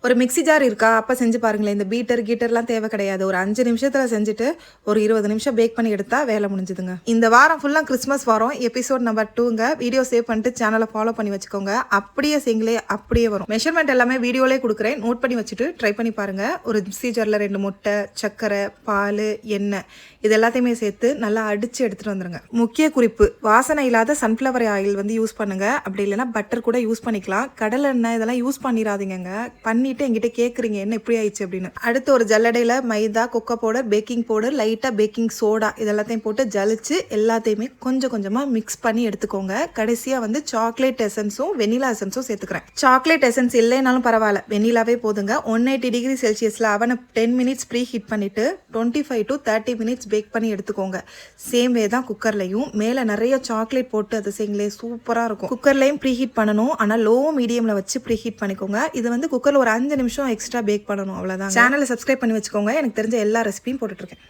ஒரு mixie jar இருக்கா? அப்போ செஞ்சு பாருங்களேன். இந்த கீட்டர்லாம் தேவை கிடையாது. ஒரு 5 நிமிஷத்தில் செஞ்சுட்டு ஒரு 20 நிமிஷம் பேக் பண்ணி எடுத்தா வேலை முடிஞ்சுதுங்க. இந்த வாரம் ஃபுல்லாக கிறிஸ்மஸ் வாரம் எபிசோட் நம்பர் 2ங்க. வீடியோ சேவ் பண்ணிட்டு சேனலை ஃபாலோ பண்ணி வச்சுக்கோங்க. அப்படியே செங்கிலே அப்படியே வரும். மெஷர்மெண்ட் எல்லாமே வீடியோலே கொடுக்குறேன். நோட் பண்ணி வச்சுட்டு ட்ரை பண்ணி பாருங்க. ஒரு மிக்ஸி ஜாரில் 2 முட்டை, சர்க்கரை, பால், எண்ணெய் இது எல்லாத்தையுமே சேர்த்து நல்லா அடிச்சு எடுத்துட்டு வந்துருங்க. முக்கிய குறிப்பு, வாசனை இல்லாத சன்ஃப்ளவர் ஆயில் வந்து யூஸ் பண்ணுங்க. அப்படி இல்லைன்னா பட்டர் கூட யூஸ் பண்ணிக்கலாம். கடலை எண்ணெய் இதெல்லாம் யூஸ் பண்ணிடாதீங்க. பண்ணிட்டு என்கிட்ட கேட்குறீங்க என்ன இப்படி ஆயிடுச்சு அப்படின்னு. அடுத்து ஒரு ஜல்லடையில் மைதா, கொக்கோ பவுடர், பேக்கிங் பவுடர், லைட்டாக பேக்கிங் சோடா இதெல்லாத்தையும் போட்டு ஜலிச்சு எல்லாத்தையுமே கொஞ்சம் கொஞ்சமாக மிக்ஸ் பண்ணி எடுத்துக்கோங்க. கடைசியாக வந்து சாக்லேட் எசன்ஸும் வெனிலா எசன்ஸும் சேர்த்துக்கிறேன். சாக்லேட் எசன்ஸ் இல்லைனாலும் பரவாயில்ல, வெனிலாவே போதுங்க. 180 டிகிரி செல்சியஸில் அவனை 10 மினிட்ஸ் ப்ரீ ஹீட் பண்ணிவிட்டு 25 to 30 மினிட்ஸ் பேக் பண்ணி எடுத்துக்கோங்க. சேம் வே தான் குக்கர்லையும். மேலே நிறைய சாக்லேட் போட்டு அது செய்யுங்களே சூப்பராக இருக்கும். குக்கர்லையும் ப்ரீ ஹீட் பண்ணணும், ஆனால் லோ மீடியமில் வச்சு ப்ரீ ஹீட் பண்ணிக்கோங்க. இது வந்து குக்கரில் ஒரு 5 நிமிஷம் எக்ஸ்ட்ரா பேக் பண்ணணும், அவ்வளோதான். சேனலை சப்ஸ்கிரைப் பண்ணி வச்சுக்கோங்க. எனக்கு தெரிஞ்ச எல்லா ரெசிபியும் போட்டுட்ருக்கேன்.